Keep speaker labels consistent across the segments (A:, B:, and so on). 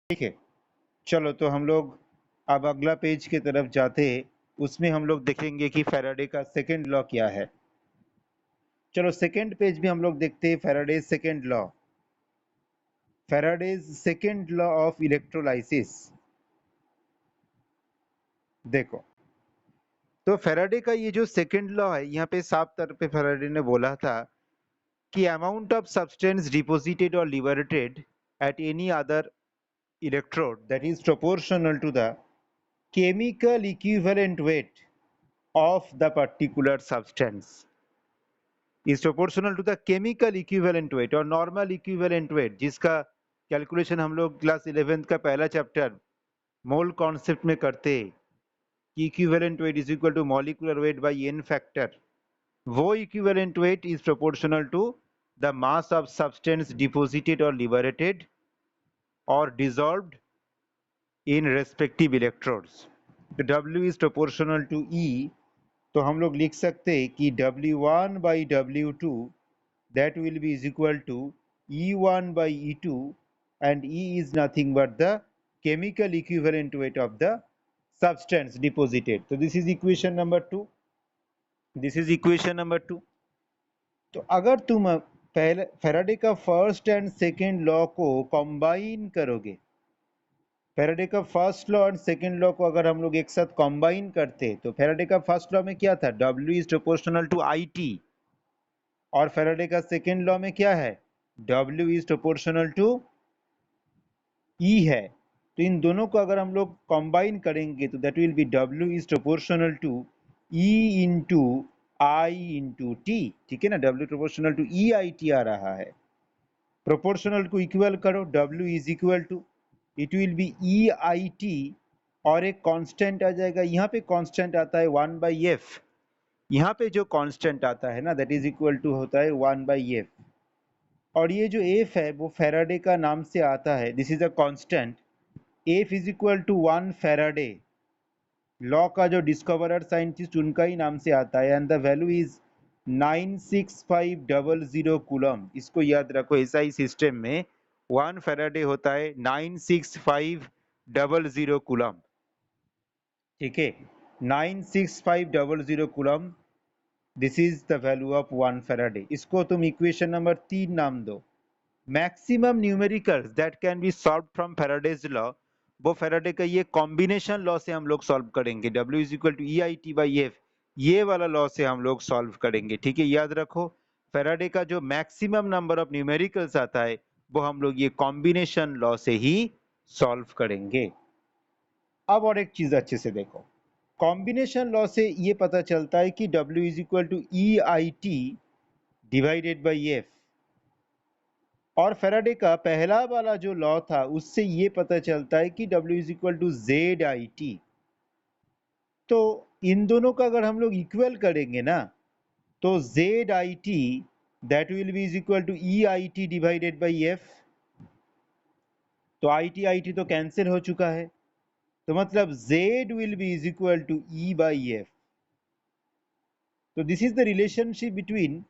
A: ठीक है, चलो तो हम लोग अब अगला पेज की तरफ जाते, उसमें हम लोग देखेंगे कि फैराडे का सेकंड लॉ क्या है। चलो सेकंड पेज में हम लोग देखते हैं Faraday's second law, Faraday's second law of electrolysis. देखो, तो फैराडे का ये जो सेकंड लॉ है, यहाँ पे साफ तौर पे फैराडे ने बोला था कि अमाउंट ऑफ सब्सटेंस डिपोजिटेड और liberated at any other electrode that is proportional to the chemical equivalent weight of the particular substance is proportional to the chemical equivalent weight और normal equivalent weight, जिसका calculation हम लोग class 11th का पहला chapter mole concept में करते कि equivalent weight is equal to molecular weight by n factor. वो equivalent weight is proportional to the mass of substance deposited और लिबरेटेड और dissolved in respective electrodes. W is proportional to E, तो हम लोग लिख सकते हैं कि W1 by W2 that will be is equal to E1 by E2 and E is nothing but the chemical equivalent weight of the substance deposited. So this is equation number 2. This is equation number 2. तो अगर तुम पहले Faraday का first and second law को combine करोगे, Faraday का first law और second law को अगर हम लोग एक साथ कंबाइन करते, तो फैराडे का फर्स्ट लॉ में क्या था, W is proportional to IT, और फैराडे का सेकेंड लॉ में क्या है, W is proportional to E है। तो इन दोनों को अगर हम लोग कंबाइन करेंगे तो that will be W is proportional to E into I into T। ठीक है ना, W प्रोपोर्शनल टू EIT आ रहा है। प्रोपोर्शनल को इक्वल करो, W is equal to it will be EIT और एक कांस्टेंट आ जाएगा, यहाँ पे कांस्टेंट आता है 1/f, यहाँ पे जो कांस्टेंट आता है ना दैट इज इक्वल टू होता है 1/f, और ये जो f है वो फैराडे का नाम से आता है, this is a constant, f is equal to 1 Faraday, law का जो डिस्कवरर साइंटिस्ट उनका ही नाम से आता है, and the value is 96500 coulomb. इसको याद रखो, एसआई सिस्टम में 1 फैराडे होता है 96500 कूलम। ठीक है, 96500 coulomb, this is the value of 1 Faraday. इसको तुम इक्वेशन नंबर 3 नाम दो। Maximum numericals that can be solve from Faraday's law, वो फैराडे का ये कॉम्बिनेशन लॉ से हम लोग सॉल्व करेंगे, W is equal to EIT by F, ये वाला लॉ से हम लोग सॉल्व करेंगे। ठीक है, याद रखो, फैराडे का जो मैक्सिमम नंबर ऑफ न्यूमेरिकल्स आता है वो हम लोग ये कॉम्बिनेशन लॉ से ही सॉल्व करेंगे। अब और एक चीज अच्छे से देखो, कॉम्बिनेशन लॉ से ये पता चलता है कि W is equal to EIT divided by F, और फैराडे का पहला वाला जो लॉ था उससे ये पता चलता है कि W is equal to ZIT। तो इन दोनों का अगर हम लोग इक्वल करेंगे ना, तो ZIT that will be is equal to EIT divided by F। तो IT तो कैंसिल हो चुका है, तो मतलब Z will be is equal to E by F। तो this is the relationship between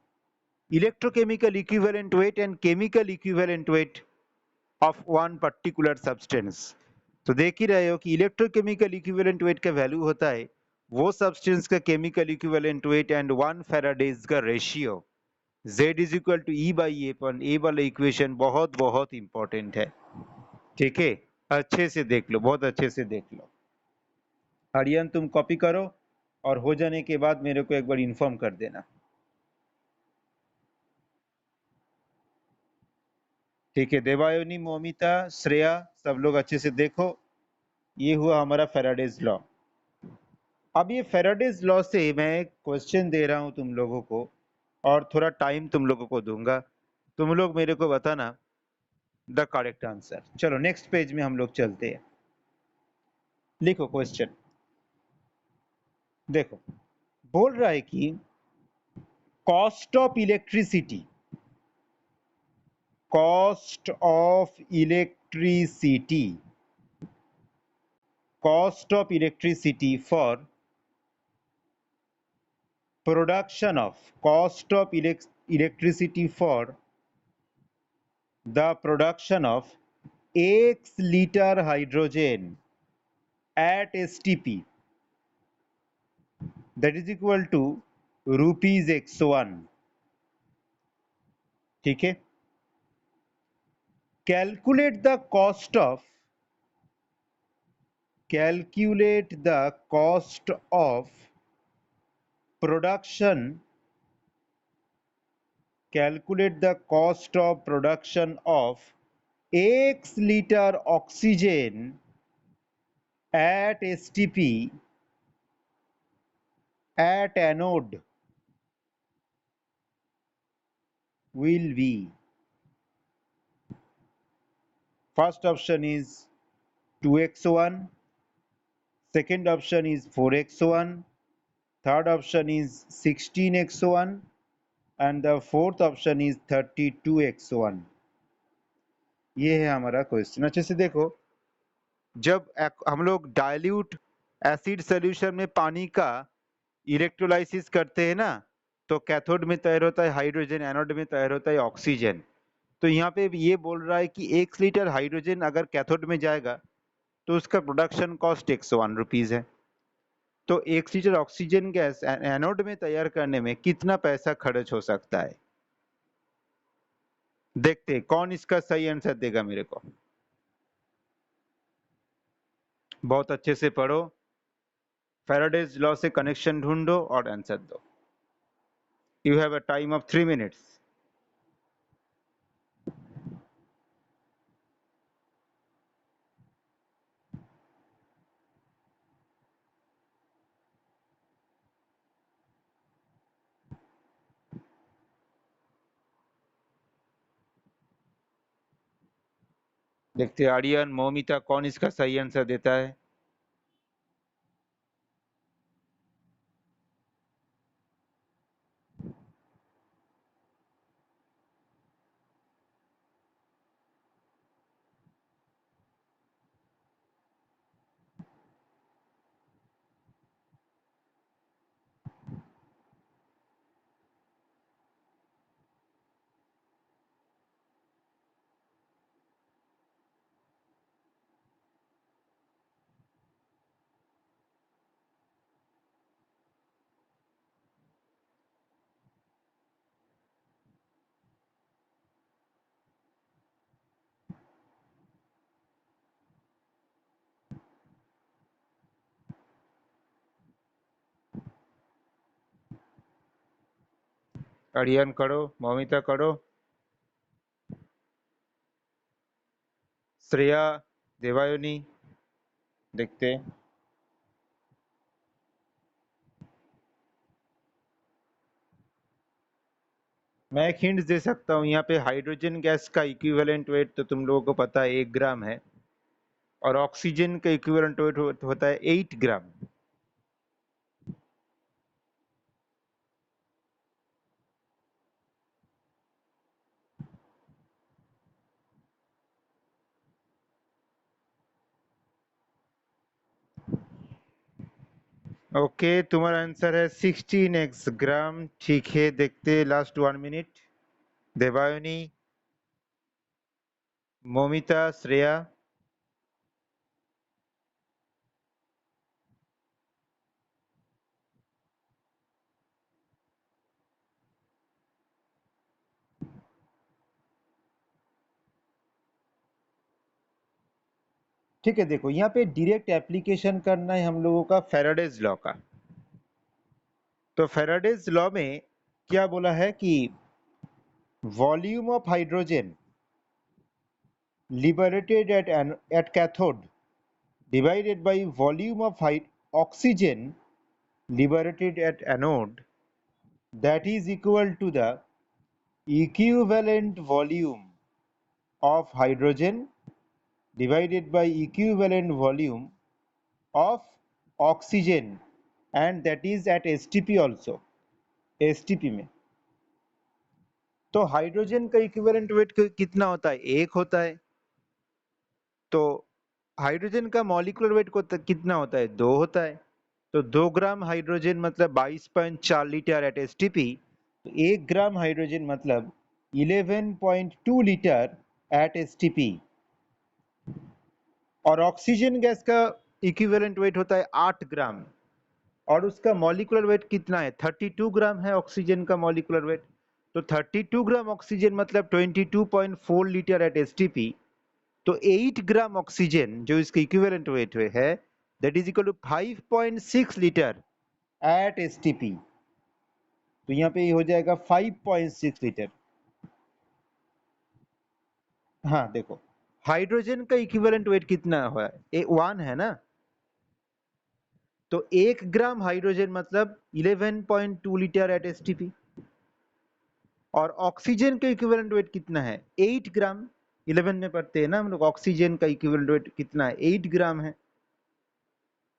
A: electrochemical equivalent weight and chemical equivalent weight of one particular substance. तो देख ही रहे हो कि इलेक्ट्रोकेमिकल इक्विवेलेंट वेट का वैल्यू होता है वो सब्सटेंस का chemical equivalent weight and 1 Faraday's का ratio, Z is equal to E by A, पर ए वाला इक्वेशन बहुत बहुत इंपॉर्टेंट है। ठीक है, अच्छे से देख लो, बहुत अच्छे से देख लो। हरियन तुम कॉपी करो और हो जाने के बाद मेरे को एक बार इन्फॉर्म कर देना। ठीक है, देवायोनी, मोमिता, श्रेया, सब लोग अच्छे से देखो, ये हुआ हमारा फैराडेज लॉ। अब ये फैराडेज लॉ से मैं क्वेश्चन दे रहा हूं तुम लोगों को, और थोड़ा टाइम तुम लोगों को दूंगा, तुम लोग मेरे को बताना द करेक्ट आंसर। चलो नेक्स्ट पेज में हम लोग चलते हैं। लिखो क्वेश्चन, देखो बोल रहा है कि cost of electricity, cost of electricity, cost of electricity for production of, cost of electricity for the production of x liter hydrogen at STP, that is equal to rupees x1. ठीक है, calculate the cost of production calculate the cost of production of x liter oxygen at STP at anode will be, first option is 2x1, second option is 4x1, third option is 16x1 and the fourth option is 32x1. ये है हमारा question. अच्छे से देखो, जब हम लोग dilute acid solution में पानी का इलेक्ट्रोलाइसिस करते हैं ना, तो कैथोड में तैयार होता है हाइड्रोजन, एनोड में तैयार होता है ऑक्सीजन. तो यहाँ पे ये बोल रहा है कि 1 लीटर हाइड्रोजन अगर कैथोड में जाएगा तो उसका प्रोडक्शन कॉस्ट 101 रुपीज है. तो 1 लीटर ऑक्सीजन गैस एनोड में तैयार करने में कितना पैसा खर्च हो सकता है. देखते हैं कौन इसका सही आंसर देगा मेरे को. बहुत अच्छे से पढ़ो, फैराडेज लॉ से कनेक्शन ढूंढो और आंसर दो. You have a time of 3 minutes. देखते हैं आर्यन, मौमिता, कौन इसका सही आंसर देता है. आर्यन करो, मौमिता करो, श्रेया, देवायुनी. देखते हैं. मैं एक हिंट दे सकता हूँ, यहाँ पे हाइड्रोजन गैस का इक्विवेलेंट वेट तो तुम लोगों को पता है 1 ग्राम है और ऑक्सीजन का इक्विवेलेंट वेट होता है 8 ग्राम. ओके, तुम्हारा आंसर है 16x ग्राम. ठीक है, देखते लास्ट 1 मिनट. देवायुनी, मोमिता, श्रेया. ठीक है, देखो यहाँ पे डायरेक्ट एप्लीकेशन करना है हम लोगों का फैराडेज लॉ का. तो फैराडेज लॉ में क्या बोला है कि volume of hydrogen liberated at cathode divided by volume of oxygen liberated at anode, that is equal to the equivalent volume of hydrogen divided by equivalent volume of oxygen, and that is at STP also. STP में तो hydrogen का equivalent wait कितना होता है, 1 होता है. तो hydrogen का मॉलिक्यूलर वेट कितना होता है, 2 होता है. तो 2 ग्राम हाइड्रोजन मतलब 22.4 लीटर एट एसटीपी. तो 1 ग्राम हाइड्रोजन मतलब 11.2 लीटर एट एसटीपी. और ऑक्सीजन गैस का इक्विवेलेंट वेट होता है 8 ग्राम, और उसका मॉलिक्यूलर वेट कितना है? 32 ग्राम है ऑक्सीजन का मॉलिक्यूलर वेट। तो 32 ग्राम ऑक्सीजन मतलब 22.4 लीटर एट एसटीपी। तो 8 ग्राम ऑक्सीजन जो इसका इक्विवेलेंट वेट है, that is equal to 5.6 litre at STP. तो यहाँ पे हो जाएगा 5.6 लीटर। हाँ देखो, हाइड्रोजन का इक्विवेलेंट वेट कितना है? 1 है ना। तो 1 ग्राम हाइड्रोजन मतलब 11.2 लीटर एट एसटीपी। और ऑक्सीजन का इक्विवेलेंट वेट कितना है? 8 ग्राम। 11 में पढ़ते हैं ना हम लोग, ऑक्सीजन का इक्विवेलेंट वेट कितना है? 8 ग्राम है।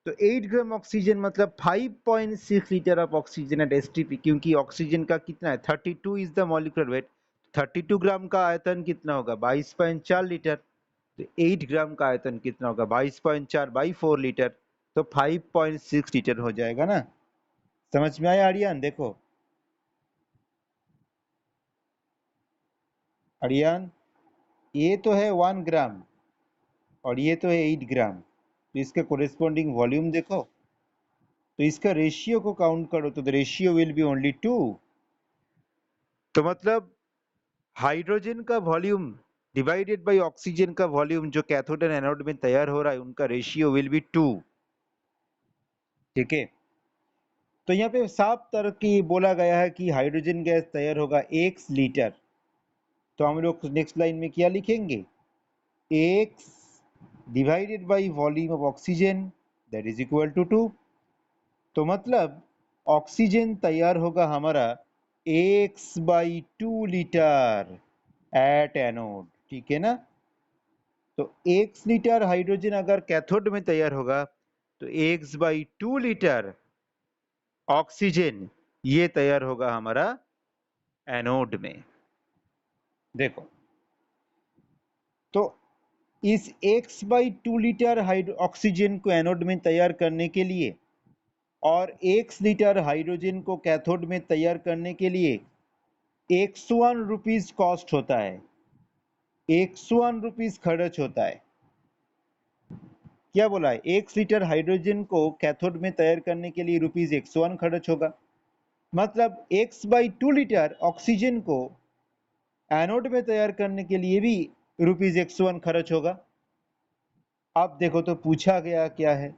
A: तो 8 ग्राम ऑक्सीजन मतलब 5.6 litre of oxygen at STP, क्योंकि ऑक्सीजन का कितना है? 32 is the molecular weight. 32 gram का आयतन कितना होगा? 22.4 लीटर। तो 8 ग्राम का आयतन कितना होगा? 22.4 बाई 4 लीटर। तो 5.6 लीटर हो जाएगा ना। समझ में आया आर्यन? देखो आर्यन, ये तो है 1 ग्राम और ये तो है 8 ग्राम। तो इसका कोरेस्पॉन्डिंग वॉल्यूम देखो, तो इसका रेशियो को काउंट करो तो the ratio will be only 2। तो मतलब हाइड्रोजन का वॉल्यूम डिवाइडेड बाय ऑक्सीजन का वॉल्यूम जो कैथोड एंड एनोड में तैयार हो रहा है, उनका रेशियो विल बी 2। ठीक है। तो यहाँ पे साफ तरह की बोला गया है कि हाइड्रोजन गैस तैयार होगा 1 लीटर। तो हम लोग नेक्स्ट लाइन में क्या लिखेंगे? x divided by volume of oxygen that is equal to 2। तो मतलब ऑक्सीजन तैयार होगा हमारा x by 2 litre at anode. ठीक है ना। तो x लीटर हाइड्रोजन अगर कैथोड में तैयार होगा तो x बाई 2 लीटर ऑक्सीजन ये तैयार होगा हमारा एनोड में। देखो, तो इस x बाई 2 लीटर ऑक्सीजन को एनोड में तैयार करने के लिए और x लीटर हाइड्रोजन को कैथोड में तैयार करने के लिए 101 रुपीज कॉस्ट होता है। 101 रुपीज खर्च होता है। क्या बोला है? 1 लीटर हाइड्रोजन को कैथोड में तैयार करने के लिए रुपीज 101 खर्च होगा। मतलब x बाई 2 लीटर ऑक्सीजन को एनोड में तैयार करने के लिए भी रुपीज 101 खर्च होगा। अब देखो, तो पूछा गया क्या है?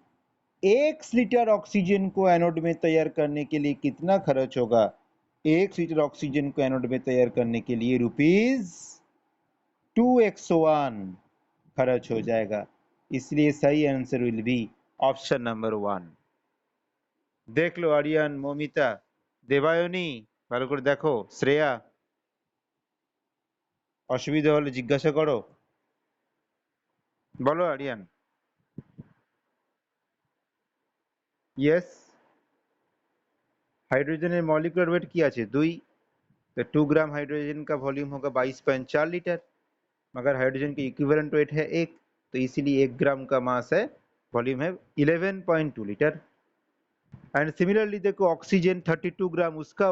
A: 1 लीटर ऑक्सीजन को एनोड में तैयार करने के लिए कितना खर्च होगा? 1 लीटर ऑक्सीजन को एनोड में तैयार करने के लिए रुपीज 201 खर्च हो जाएगा। इसलिए सही answer will be option number 1। देख लो आर्यन, मोमिता, देवायनी, ভালো করে দেখো, শ্রেয়া, অসুবিধা হলে জিজ্ঞাসা করো। বলো Aryan. Yes, hydrogen molecular weight কি আছে? 2। तो 2 ग्राम हाइड्रोजन का वॉल्यूम होगा 22.4 लीटर, मगर हाइड्रोजन की इक्विवेलेंट वेट है 1, तो इसीलिए 1 ग्राम का मास है, वॉल्यूम है 11.2 लीटर। एंड सिमिलरली देखो, ऑक्सीजन 32 ग्राम, उसका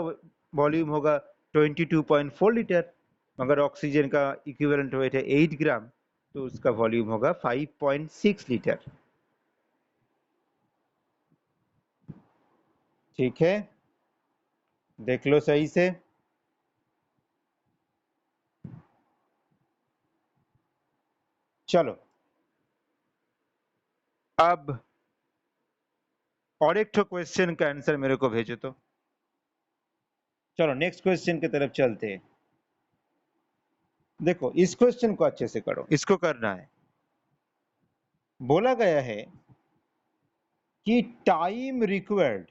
A: वॉल्यूम होगा 22.4 लीटर, मगर ऑक्सीजन का इक्विवेलेंट वेट है 8 ग्राम, तो उसका वॉल्यूम होगा 5.6 लीटर। ठीक है, देख लो सही से। चलो, अब और एक तो क्वेश्चन का आंसर मेरे को भेजो तो। चलो नेक्स्ट क्वेश्चन की तरफ चलते हैं। देखो, इस क्वेश्चन को अच्छे से करो, इसको करना है। बोला गया है कि time required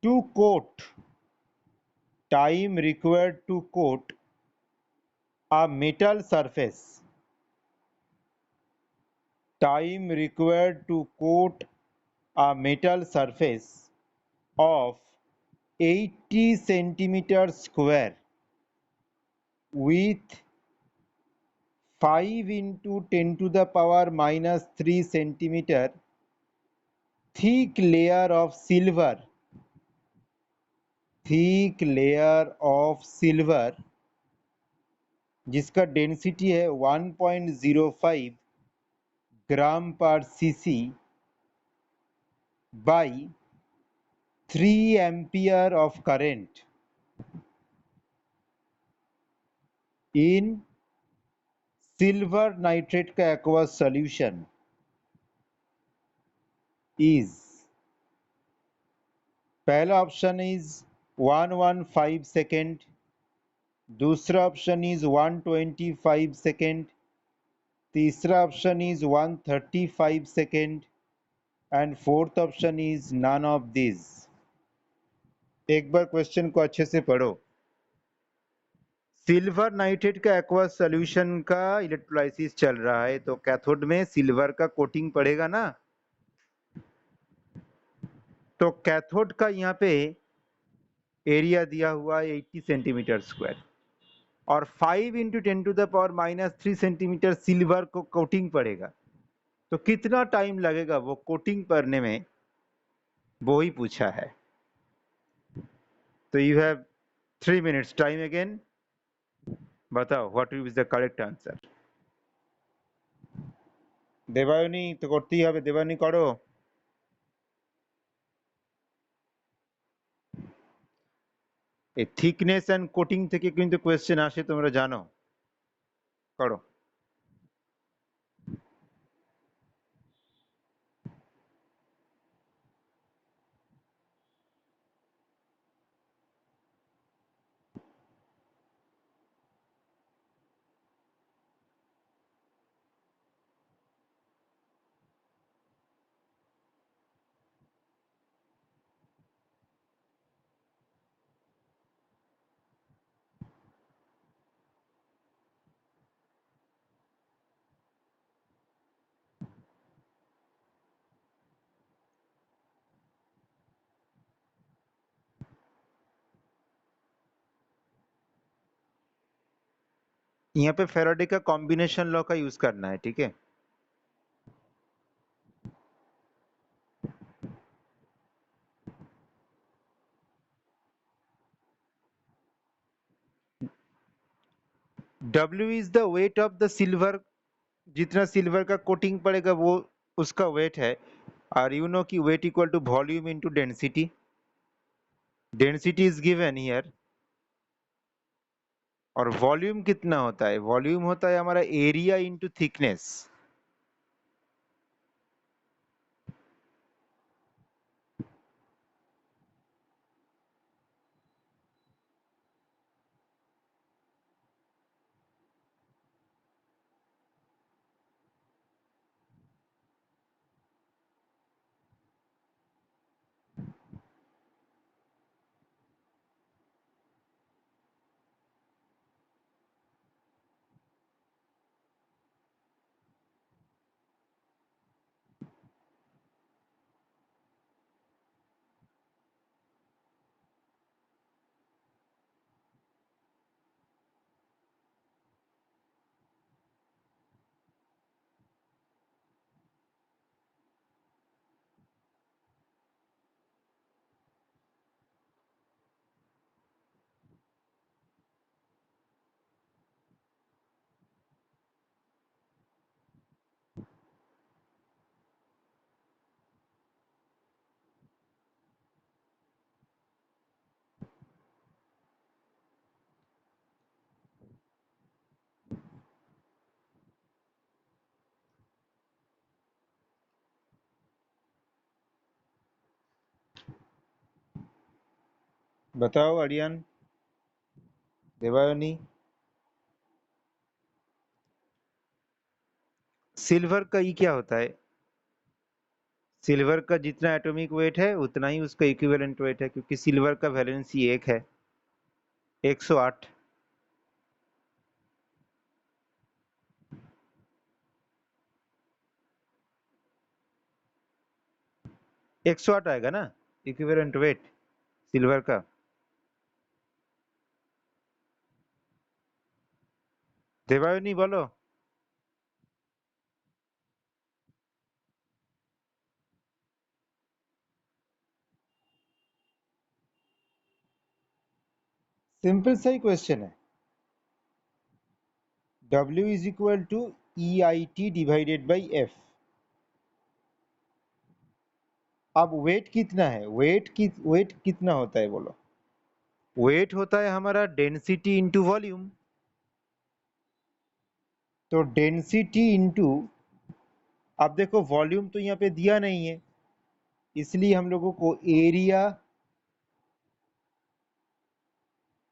A: to coat time required to coat a metal surface time required to coat a metal surface of 80 centimeters square with 5 into 10 to the power minus 3 centimeter thick layer of silver जिसका density है 1.05 gram per cc by 3 ampere of current in silver nitrate का aqueous solution is, पहला option is 115 second, दूसरा option is 125 second, तीसरा option is 135 second and fourth option is none of this. एक बार question को अच्छे से पढ़ो। सिल्वर नाइट्रेट का एक्वस सॉल्यूशन का इलेक्ट्रोलाइसिस चल रहा है, तो कैथोड में सिल्वर का कोटिंग पड़ेगा ना। तो कैथोड का यहाँ पे एरिया दिया हुआ है 80 सेंटीमीटर स्क्वायर, और 5 इंटू 10⁻³ सेंटीमीटर सिल्वर को कोटिंग पड़ेगा। तो कितना टाइम लगेगा वो कोटिंग करने में, वो ही पूछा है। तो you have 3 minutes time again. बताओ what is the correct answer. Debayani তো করতেই হবে, দেবায়নী করো। এই থিকনেস এন্ড কোটিং থেকে কিন্তু কোয়েশ্চেন আসে, তোমরা জানো। করো। यहाँ पे फेराडे का कॉम्बिनेशन लॉ का यूज करना है, ठीक है। W is the weight of the silver, जितना सिल्वर का कोटिंग पड़ेगा वो उसका वेट है। और यू नो कि weight equal to volume into density. Density is given here, और वॉल्यूम कितना होता है, वॉल्यूम होता है हमारा एरिया इनटू थिकनेस। बताओ आर्यन, देवायनी। सिल्वर का ई क्या होता है? सिल्वर का जितना एटॉमिक वेट है उतना ही उसका इक्विवेलेंट वेट है, क्योंकि सिल्वर का वैलेंसी 1 है, 108। 108 आएगा ना इक्विवेलेंट वेट सिल्वर का। देवायनी बोलो। सिंपल सा ही क्वेश्चन है। W is equal to EIT divided by F। अब वेट कितना है, वेट कितना होता है बोलो? वेट होता है हमारा डेंसिटी इंटू वॉल्यूम। तो डेंसिटी इंटू, अब देखो वॉल्यूम तो यहाँ पे दिया नहीं है, इसलिए हम लोगों को एरिया,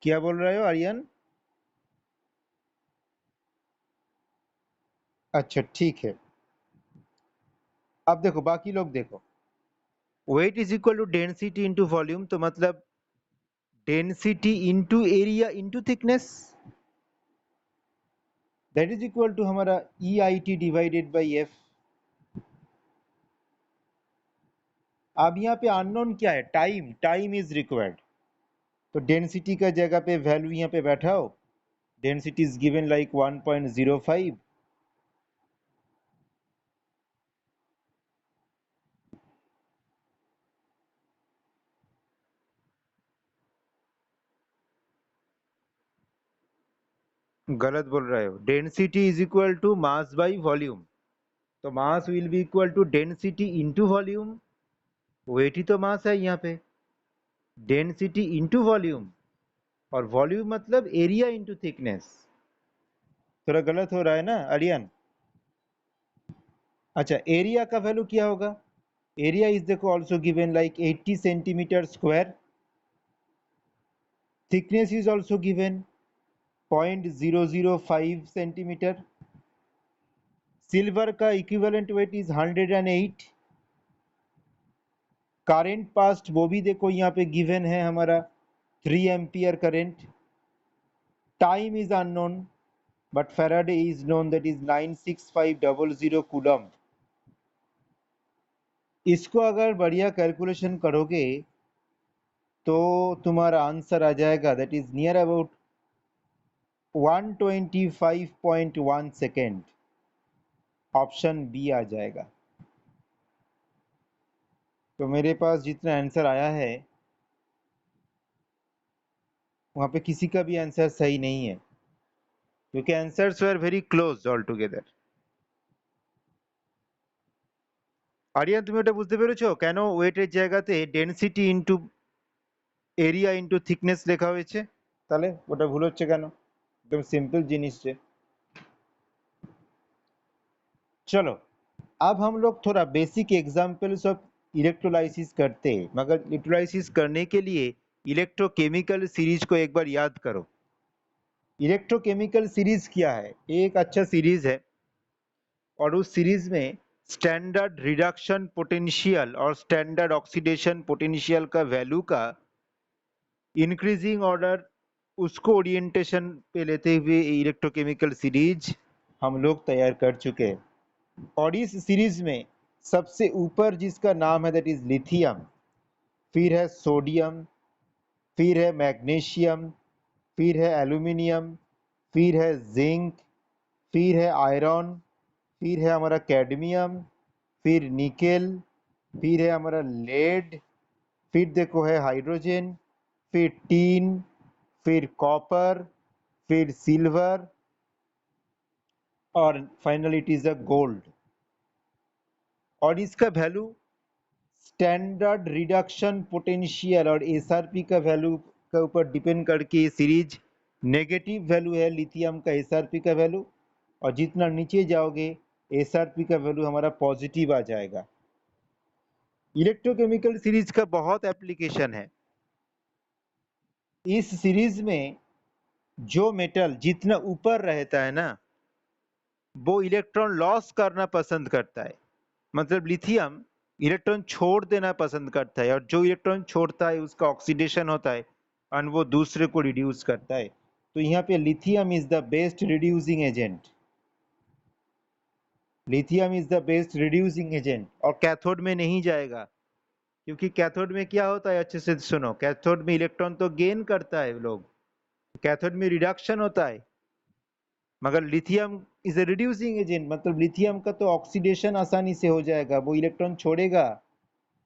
A: क्या बोल रहे हो आर्यन? अच्छा ठीक है। अब देखो बाकी लोग देखो, weight is equal to density into volume, तो मतलब density into area into thickness, that is equal to हमारा EIT डिवाइडेड बाई F। अब यहाँ पे अननोन क्या है? Time, time is required. तो डेंसिटी का जगह पे वैल्यू यहाँ पे बैठाओ, डेंसिटी इज गिवन लाइक 1.05। गलत बोल रहे हो, density is equal to mass by volume. तो mass will be equal to density into volume, wait ही तो मास है यहाँ पे, डेंसिटी इंटू वॉल्यूम, और वॉल्यूम मतलब एरिया इंटू थिकनेस। थोड़ा गलत हो रहा है ना आर्यन? अच्छा, एरिया का वैल्यू क्या होगा? एरिया इज देखो also given like 80 centimetre square, thickness is also given 0.005 centimetre, silver का equivalent weight is 108, current passed वो भी देखो यहाँ पे गिवन है हमारा 3 ampere current, time is unknown but Faraday is known, that is 96500 coulomb. इसको अगर बढ़िया कैलकुलेशन करोगे तो तुम्हारा आंसर आ जाएगा, that is near about 125.1 second, option B आ जाएगा। तो मेरे पास जितना आंसर आया है वहाँ पे किसी का भी आंसर सही नहीं है, क्योंकि answers were very close all together. Aryan তুমি ওটা বুঝতে পেরেছো কেন ওয়েটের জায়গাতে density into area into thickness লেখা হয়েছে? তাহলে ওটা ভুল হচ্ছে কেন? একদম सिंपल জিনিস যে। चलो अब हम लोग थोड़ा बेसिक एग्जांपल्स ऑफ इलेक्ट्रोलाइसिस करते हैं, मगर इलेक्ट्रोलाइसिस करने के लिए इलेक्ट्रोकेमिकल सीरीज को एक बार याद करो। इलेक्ट्रोकेमिकल सीरीज क्या है? एक अच्छा सीरीज है, और उस सीरीज में स्टैंडर्ड रिडक्शन पोटेंशियल और स्टैंडर्ड ऑक्सीडेशन पोटेंशियल का वैल्यू का इंक्रीजिंग ऑर्डर, उसको ओरिएंटेशन पे लेते हुए इलेक्ट्रोकेमिकल सीरीज हम लोग तैयार कर चुके हैं। और इस सीरीज में सबसे ऊपर जिसका नाम है दैट इज लिथियम, फिर है सोडियम, फिर है मैग्नीशियम, फिर है एल्यूमिनियम, फिर है जिंक, फिर है आयरन, फिर है हमारा कैडमियम, फिर निकेल, फिर है हमारा लेड, फिर देखो है हाइड्रोजन, फिर टीन, फिर कॉपर, फिर सिल्वर, और finally it is a gold. और इसका वैल्यू स्टैंडर्ड रिडक्शन पोटेंशियल और एसआरपी का वैल्यू के ऊपर डिपेंड करके ये सीरीज नेगेटिव वैल्यू है लिथियम का एसआरपी का वैल्यू, और जितना नीचे जाओगे एसआरपी का वैल्यू हमारा पॉजिटिव आ जाएगा। इलेक्ट्रोकेमिकल सीरीज का बहुत एप्लीकेशन है। इस सीरीज में जो मेटल जितना ऊपर रहता है ना, वो इलेक्ट्रॉन लॉस करना पसंद करता है, मतलब लिथियम इलेक्ट्रॉन छोड़ देना पसंद करता है, और जो इलेक्ट्रॉन छोड़ता है उसका ऑक्सीडेशन होता है और वो दूसरे को रिड्यूस करता है। तो यहाँ पे lithium is the best reducing agent, lithium is the best reducing agent, और कैथोड में नहीं जाएगा, क्योंकि कैथोड में क्या होता है, अच्छे से सुनो, कैथोड में इलेक्ट्रॉन तो गेन करता है लोग, कैथोड में रिडक्शन होता है, मगर lithium is a reducing agent, मतलब लिथियम का तो ऑक्सीडेशन आसानी से हो जाएगा, वो इलेक्ट्रॉन छोड़ेगा,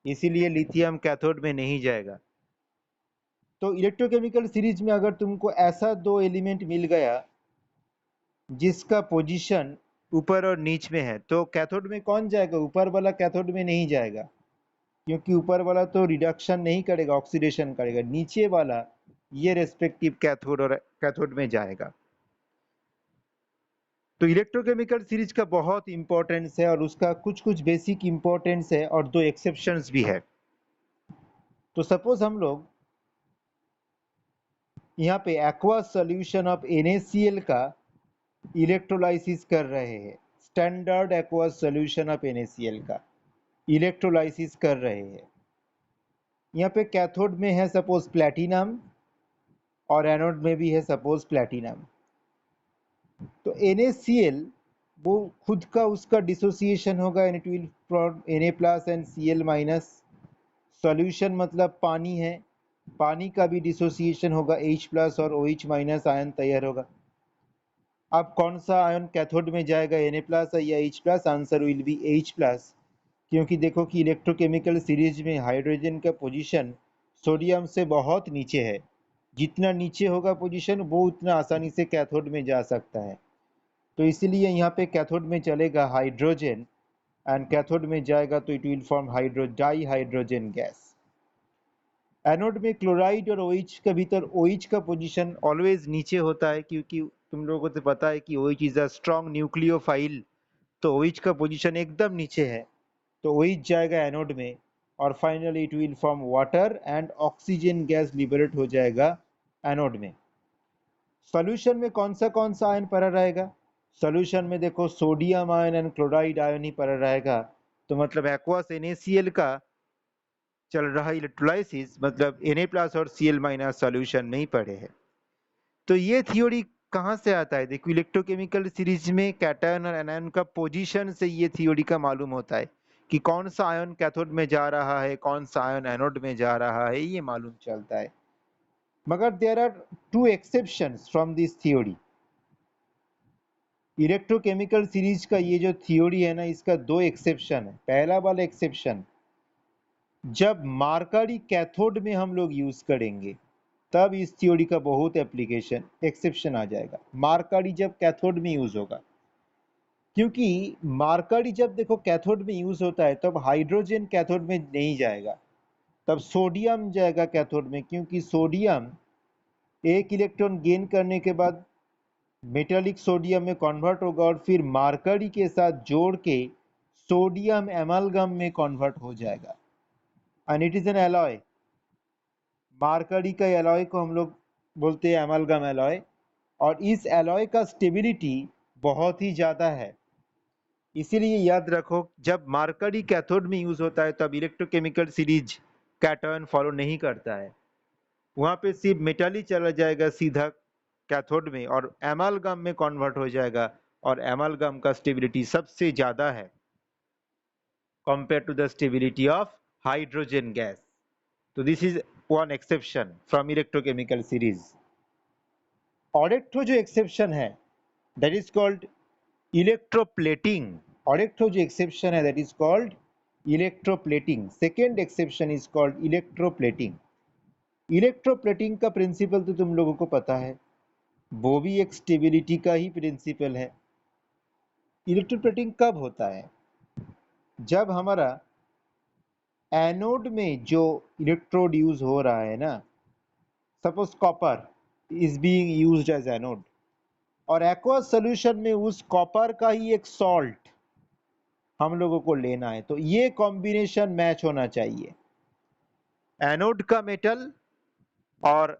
A: इसीलिए लिथियम कैथोड में नहीं जाएगा। तो इलेक्ट्रोकेमिकल सीरीज में अगर तुमको ऐसा दो एलिमेंट मिल गया जिसका पोजीशन ऊपर और नीच में है। तो कैथोड में कौन जाएगा? ऊपर वाला कैथोड में नहीं जाएगा, क्योंकि ऊपर वाला तो रिडक्शन नहीं करेगा, ऑक्सीडेशन करेगा। नीचे वाला ये रेस्पेक्टिव कैथोड और कैथोड में जाएगा। तो इलेक्ट्रोकेमिकल सीरीज का बहुत इंपॉर्टेंस है और उसका कुछ कुछ बेसिक इंपॉर्टेंस है और दो एक्सेप्शंस भी है। तो सपोज हम लोग यहाँ पे एक्वा सॉल्यूशन ऑफ NaCl का इलेक्ट्रोलाइसिस कर रहे हैं, standard aqua solution of NaCl का इलेक्ट्रोलाइसिस कर रहे हैं। यहाँ पे कैथोड में है सपोज प्लैटिनम और एनोड में भी है सपोज प्लैटिनम। तो NaCl वो खुद का उसका डिसोसिएशन होगा, and it will form Na plus and Cl minus. Solution मतलब पानी है, पानी का भी डिसोसिएशन होगा, H प्लस और OH माइनस आयन तैयार होगा। अब कौन सा आयन कैथोड में जाएगा, Na प्लस या H plus? Answer will be H plus, क्योंकि देखो कि इलेक्ट्रोकेमिकल सीरीज में हाइड्रोजन का पोजीशन सोडियम से बहुत नीचे है। जितना नीचे होगा पोजीशन वो उतना आसानी से कैथोड में जा सकता है। तो इसीलिए यहाँ पे कैथोड में चलेगा हाइड्रोजन एंड कैथोड में जाएगा तो it will form di hydrogen gas. Anode में क्लोराइड और OH का भीतर OH का पोजीशन ऑलवेज नीचे होता है, क्योंकि तुम लोगों को पता है कि OH is a strong nucleophile. तो OH का पोजीशन एकदम नीचे है, तो OH जाएगा एनोड में और finally it will form water and oxygen gas liberate हो जाएगा एनोड में। सॉल्यूशन में कौन सा आयन पड़ा रहेगा? सॉल्यूशन में देखो sodium ion and chloride ion ही पड़ा रहेगा। तो मतलब एक्वास NaCl का चल रहा इलेक्ट्रोलाइसिस मतलब Na प्लस और Cl माइनस सॉल्यूशन में ही पड़े हैं। तो ये थ्योरी कहाँ से आता है? देखो इलेक्ट्रोकेमिकल सीरीज में कैटायन और एनायन का पोजीशन से ये थ्योरी का मालूम होता है कि कौन सा आयन कैथोड में जा रहा है, कौन सा आयन एनोड में जा रहा है, ये मालूम चलता है। मगर there are two exceptions from this theory. Electrochemical series का ये जो थ्योरी है ना, इसका दो एक्सेप्शन है। पहला वाला एक्सेप्शन, जब मार्करी कैथोड में हम लोग यूज करेंगे तब इस थ्योरी का बहुत एप्लीकेशन एक्सेप्शन आ जाएगा। मार्करी जब कैथोड में यूज होगा, क्योंकि मार्करी जब देखो कैथोड में यूज होता है तब हाइड्रोजन कैथोड में नहीं जाएगा, तब सोडियम जाएगा कैथोड में, क्योंकि सोडियम एक इलेक्ट्रॉन गेन करने के बाद मेटालिक सोडियम में कन्वर्ट होगा और फिर मार्करी के साथ जोड़ के सोडियम एमालगम में कन्वर्ट हो जाएगा and it is an alloy. Mercury का एलॉय को हम लोग बोलते हैं एमालगम एलॉय, और इस एलॉय का स्टेबिलिटी बहुत ही ज्यादा है। इसीलिए याद रखो जब मार्करी कैथोड में यूज होता है तब इलेक्ट्रोकेमिकल सीरीज कैटायन फॉलो नहीं करता है, वहां पे सिर्फ मेटल ही चला जाएगा सीधा कैथोड में और एमालगम में कन्वर्ट हो जाएगा, और एमालगम का स्टेबिलिटी सबसे ज्यादा है compare to the stability of hydrogen gas. तो this is one exception from electrochemical series. और एक जो एक्सेप्शन है दैट इज कॉल्ड इलेक्ट्रोप्लेटिंग। और एक जो एक्सेप्शन है that is called electroplating. Second exception is called electroplating. Electroplating का प्रिंसिपल तो तुम लोगों को पता है, वो भी एक स्टेबिलिटी का ही प्रिंसिपल है। इलेक्ट्रोप्लेटिंग कब होता है? जब हमारा एनोड में जो इलेक्ट्रोड यूज हो रहा है ना, suppose copper is being used as anode, और एक्वा सॉल्यूशन में उस कॉपर का ही एक सॉल्ट हम लोगों को लेना है, तो ये कॉम्बिनेशन मैच होना चाहिए। एनोड का मेटल और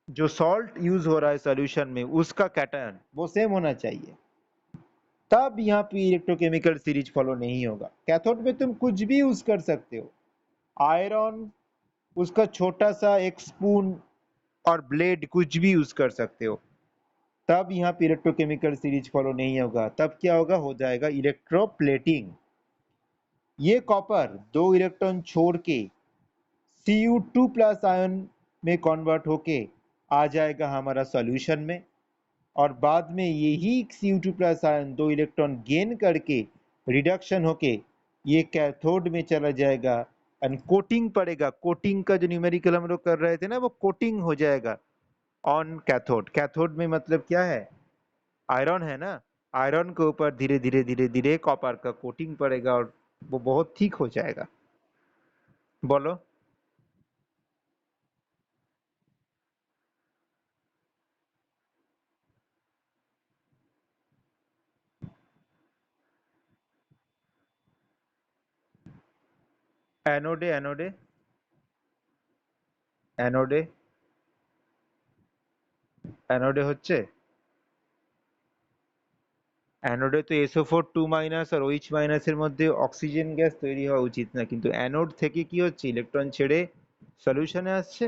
A: जो सॉल्ट यूज हो रहा है सॉल्यूशन में उसका कैटायन वो सेम होना चाहिए, तब यहाँ पे इलेक्ट्रोकेमिकल सीरीज फॉलो नहीं होगा। कैथोड में तुम कुछ भी यूज कर सकते हो, आयरन उसका छोटा सा एक स्पून और ब्लेड कुछ भी यूज कर सकते हो, तब यहाँ पे इलेक्ट्रोकेमिकल सीरीज फॉलो नहीं होगा। तब क्या होगा? हो जाएगा इलेक्ट्रोप्लेटिंग। ये कॉपर दो इलेक्ट्रॉन छोड़ के Cu2 प्लस आयन में कन्वर्ट होके आ जाएगा हमारा सॉल्यूशन में, और बाद में यही Cu2 प्लस आयन दो इलेक्ट्रॉन गेन करके रिडक्शन होके ये कैथोड में चला जाएगा एंड कोटिंग पड़ेगा। कोटिंग का जो न्यूमेरिकल हम लोग कर रहे थे ना, वो कोटिंग हो जाएगा ऑन कैथोड। कैथोड में मतलब क्या है? आयरन है ना, आयरन के ऊपर धीरे धीरे धीरे धीरे कॉपर का कोटिंग पड़ेगा और वो बहुत थिक हो जाएगा। बोलो। एनोडे एनोडे एनोडे एनोडे হচ্ছে অ্যানোডে তো SO4 2- আর OH- এর মধ্যে অক্সিজেন গ্যাস তৈরি হওয়া উচিত না, কিন্তু অ্যানোড থেকে কি হচ্ছে ইলেকট্রন ছেড়ে সলিউশনে আসছে,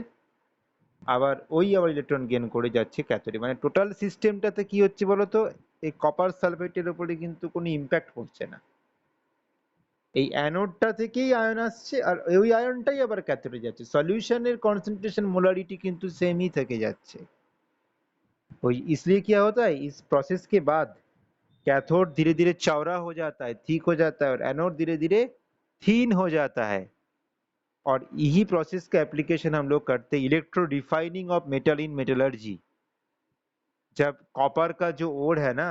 A: আবার ওই আবার ইলেকট্রন গেইন করে যাচ্ছে ক্যাথোডে। মানে টোটাল সিস্টেমটাতে কি হচ্ছে বলতো, এই কপার সালফেটের উপরে কিন্তু কোনো ইম্প্যাক্ট পড়ছে না, এই অ্যানোডটা থেকেই আয়ন আসছে আর ওই আয়নটাই আবার ক্যাথোডে যাচ্ছে, সলিউশনের কনসেंट्रेशन मोलारिटी किंतु सेम ही থেকে যাচ্ছে। ওই इसलिए क्या होता है इस प्रोसेस के बाद कैथोड धीरे धीरे चौड़ा हो जाता है, थिक हो जाता है, और एनोड धीरे धीरे थीन हो जाता है। और यही प्रोसेस का एप्लीकेशन हम लोग करते हैं electro refining of metal in metallurgy. जब कॉपर का जो ओर है ना,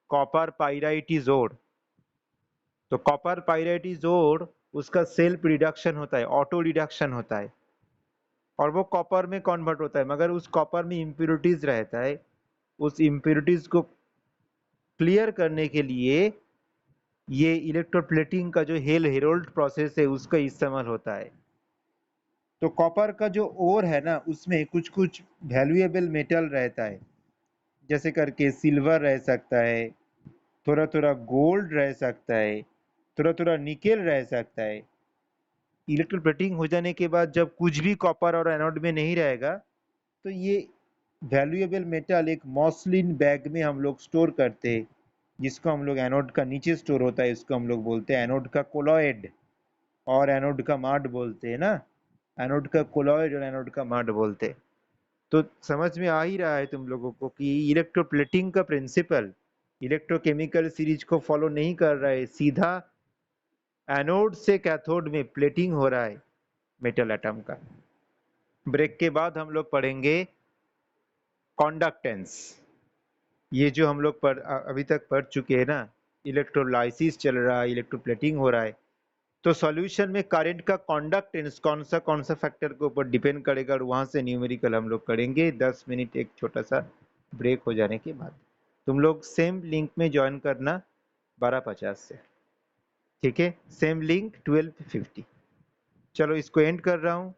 A: कॉपर पाइराइटिस ओर, तो कॉपर पाइराइटिस ओर उसका सेल्फ रिडक्शन होता है, ऑटो रिडक्शन होता है, और वो कॉपर में कन्वर्ट होता है, मगर उस कॉपर में इम्प्योरिटीज रहता है, उस इम्प्योरिटीज को क्लियर करने के लिए ये इलेक्ट्रोप्लेटिंग का जो हेल हेरोल्ड प्रोसेस है उसका इस्तेमाल होता है। तो कॉपर का जो ओर है ना उसमें कुछ कुछ वैल्यूएबल मेटल रहता है, जैसे करके सिल्वर रह सकता है, थोड़ा थोड़ा गोल्ड रह सकता है, थोड़ा थोड़ा निकेल रह सकता है। इलेक्ट्रोप्लेटिंग हो जाने के बाद जब कुछ भी कॉपर और एनोड में नहीं रहेगा, तो ये वैल्यूएबल मेटल एक मॉस्लिन बैग में हम लोग स्टोर करते हैं, जिसको हम लोग एनोड का नीचे स्टोर होता है, इसको हम लोग बोलते हैं एनोड का कोलॉइड और एनोड का माड बोलते हैं ना, एनोड का कोलॉइड और एनोड का माड बोलते हैं। तो समझ में आ ही रहा है तुम लोगों को कि इलेक्ट्रोप्लेटिंग का प्रिंसिपल इलेक्ट्रोकेमिकल सीरीज को फॉलो नहीं कर रहा है, सीधा एनोड से कैथोड में प्लेटिंग हो रहा है मेटल एटम का। ब्रेक के बाद हम लोग पढ़ेंगे कॉन्डक्टेंस। ये जो हम लोग अभी तक पढ़ चुके हैं ना, इलेक्ट्रोलाइसिस चल रहा है, इलेक्ट्रोप्लेटिंग हो रहा है, तो सॉल्यूशन में करंट का कॉन्डक्टेंस कौन सा फैक्टर के ऊपर डिपेंड करेगा, और वहां से न्यूमेरिकल हम लोग करेंगे 10 मिनट एक छोटा सा ब्रेक हो जाने के बाद। तुम लोग सेम लिंक में ज्वाइन करना 12:50 से, ठीक है? Same link 12:50। चलो इसको एंड कर रहा हूँ।